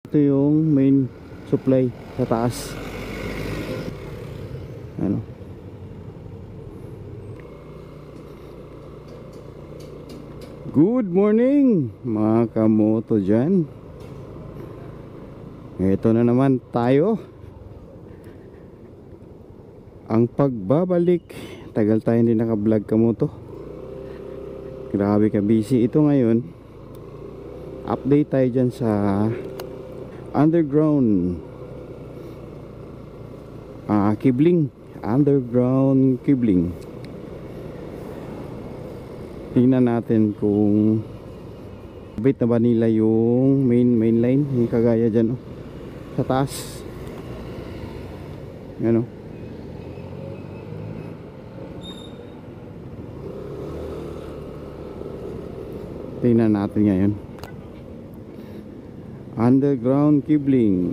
Ito yung main supply sa taas. Ano? Good morning mga kamoto dyan. Ito na naman tayo. Ang pagbabalik. Tagal tayo hindi naka-vlog kamoto. Grabe ka busy ito ngayon. Update tayo dyan sa underground cabling. Underground cabling. Tingnan natin kung bit na ba nila yung main line, yung kagaya dyan sa taas. Yan tingnan natin ngayon. Underground cabling.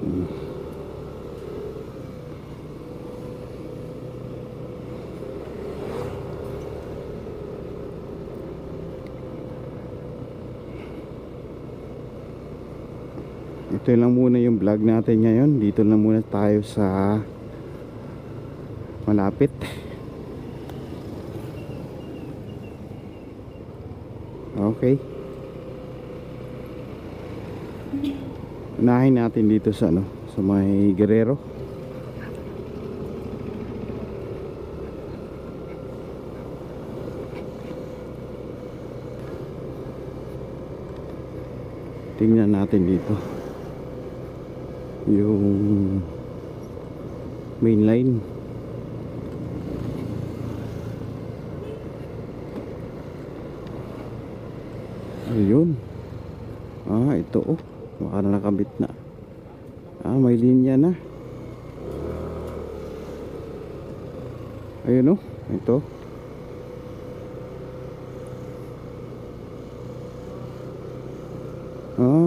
Ito lang muna yung vlog natin ngayon. Dito lang muna tayo sa malapit. Okay. Unahin natin dito sa sa may Guerrero. Tingnan natin dito yung main line. Ayun. Ito baka na nakabit na. May linya na. Ayun ito.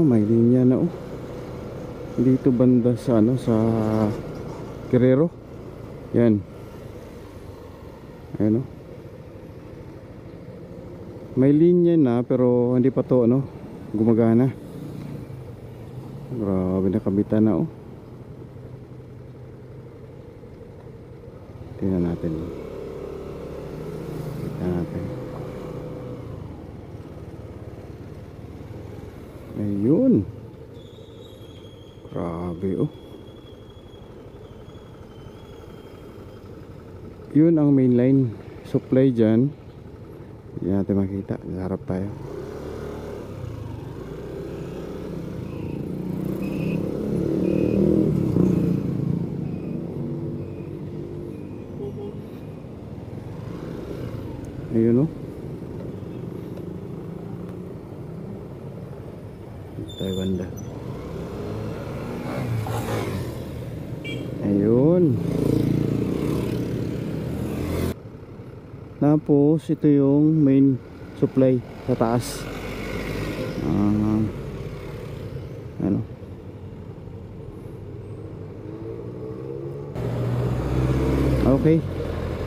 May linya na dito banda sa sa Guerrero. Yan. Ayun may linya na pero hindi pa to gumagana. Grabe, nakabitan na tingnan natin. Ayun. Grabe yun ang main line supply dyan. Hindi natin makita, harap tayo. Ayun tayo banda. Ayun. Tapos ito yung main supply sa taas. Okay,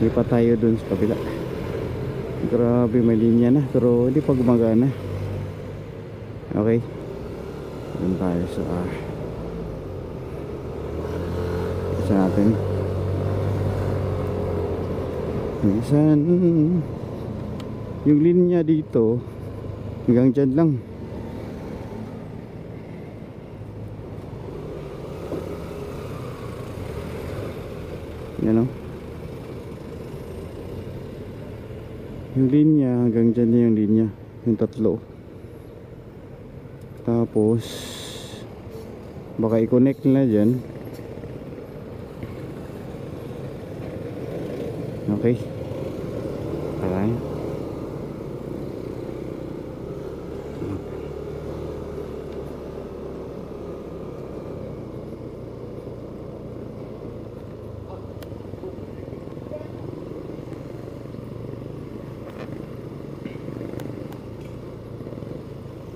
lipat tayo dun sa kabila. Grabe, may linya na pero hindi pa gumagana. Okay, dun tayo sa isa natin. Minsan yung linya dito hanggang dyan lang. Yan yung linya hanggang dyan na yung linya, yung tatlo. Tapos baka i-connect na dyan. Okay, alright.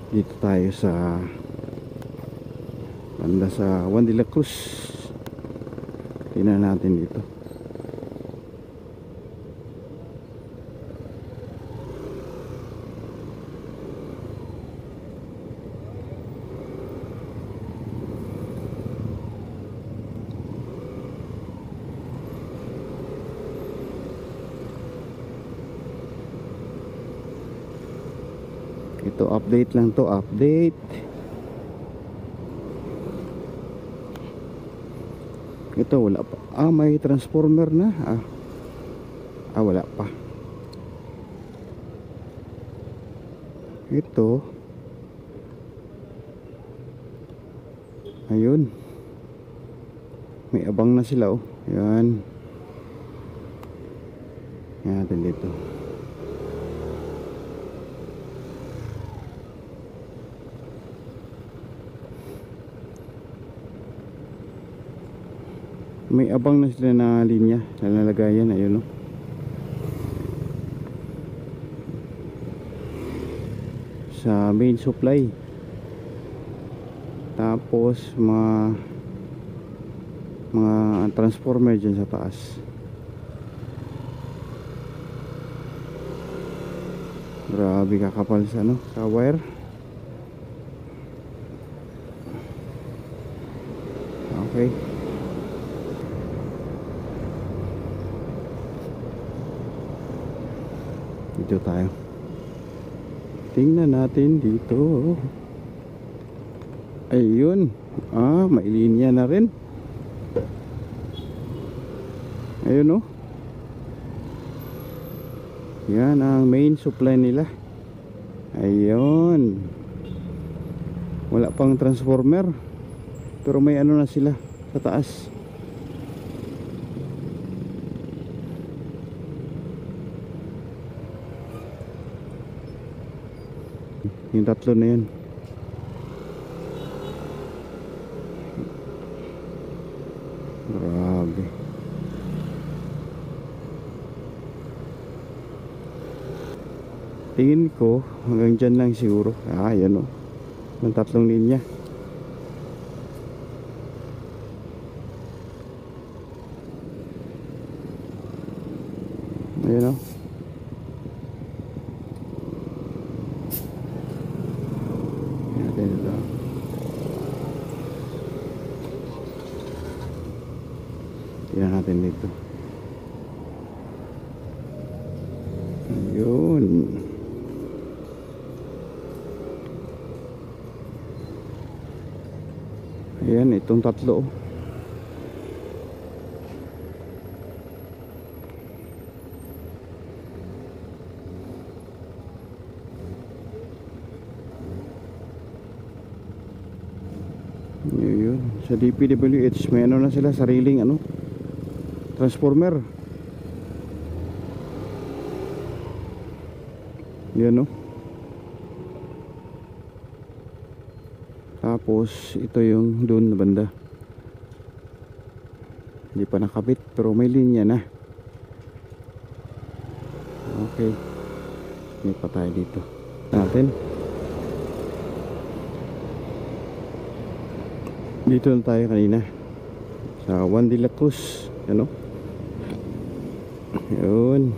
Dito tayo sa banda sa Juan de la Cruz. Tingnan natin dito. Ito update lang to, update. Ito wala pa. May transformer na. Wala pa. Ito. Ayun. May abang na sila oh. Yan. Yan natin dito. May abang na sila na linya na nalagayan. Ayun oh. Sa main supply. Tapos mga transformer dyan sa taas. Grabe kakapal sa sa wire. Okay. Dito tayo. Tingnan natin dito. Ayun. May linya na rin. Ayun oh. Yan ang main supply nila. Ayun. Wala pang transformer. Pero may ano na sila sa taas. Yung tatlo na yan. Grabe. Tingin ko hanggang dyan lang siguro. Yan o. Ng tatlong linya. Ayan o. Ayan ito. Tingnan natin dito. Ayun. Ayan, itong tatlo. Ayun, sa DPWH may ano na sila, sariling transformer. Yan o. Tapos ito yung doon na banda. Hindi pa nakabit pero may linya na. Okay. May pa tayo dito. Natin. Dito na tayo kanina. Sa Juan de la Cruz. Ano? Yun.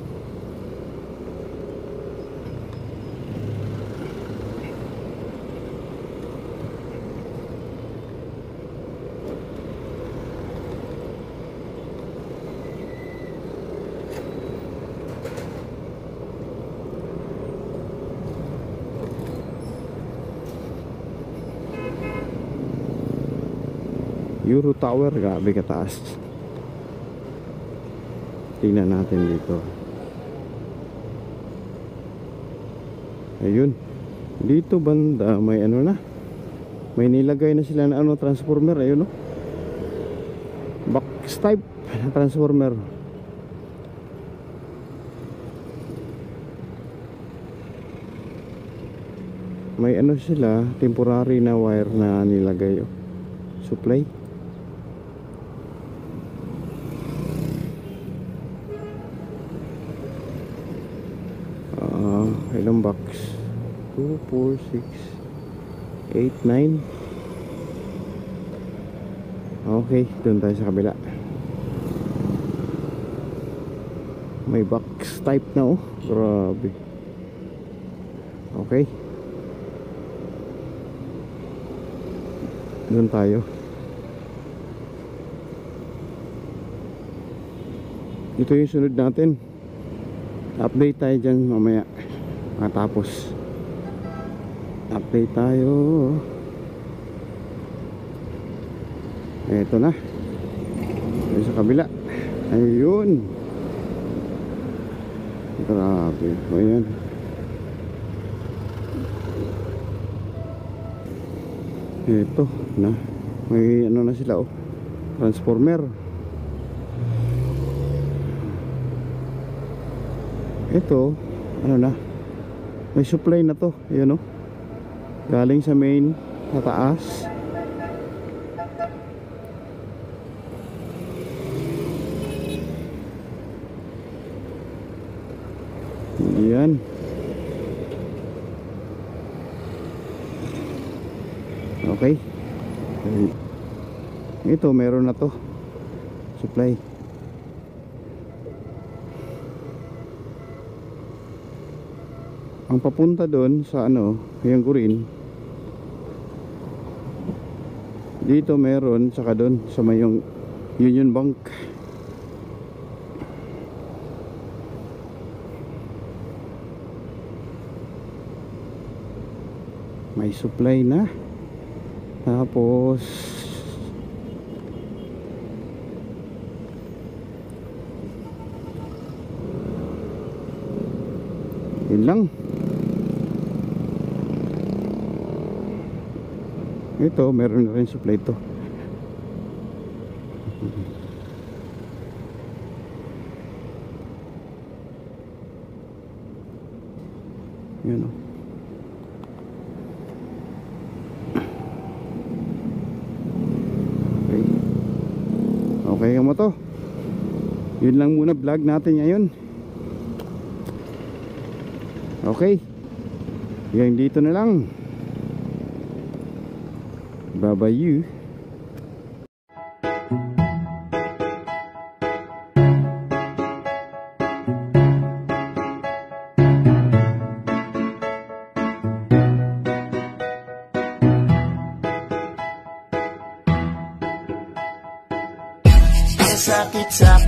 Euro Tower, grabe kataas. Tingnan natin dito. Ayun. Dito banda may ano na. May nilagay na sila na transformer. Ayun oh. Box type transformer. May sila, temporary na wire na nilagay oh. Supply. Ilang box? 2, 4, 6, 8, 9. Okay, doon tayo sa kabila. May box type na oh. Grabe. Okay. Doon tayo. Ito yung sunod natin. Update tayo dyan mamaya matapos. Update tayo. Ito na. Ito sa kabila. Ayun. Grabe. Ayan. Ito na. May ano na sila, oh. Transformer. Ito, ano na. May supply na to. Ayan, oh. Galing sa main sa taas. Ayan. Okay. Ito meron na to. Supply. Ang papunta doon sa ano, yung Gurin. Dito meron, saka doon sa may yung Union Bank. May supply na. Tapos yun lang. Ito meron na rin supply to. Yan, oh. Okay mo to. Yun lang muna vlog natin ngayon. Okay. Yan dito na lang. Bye bye you. Sakit sa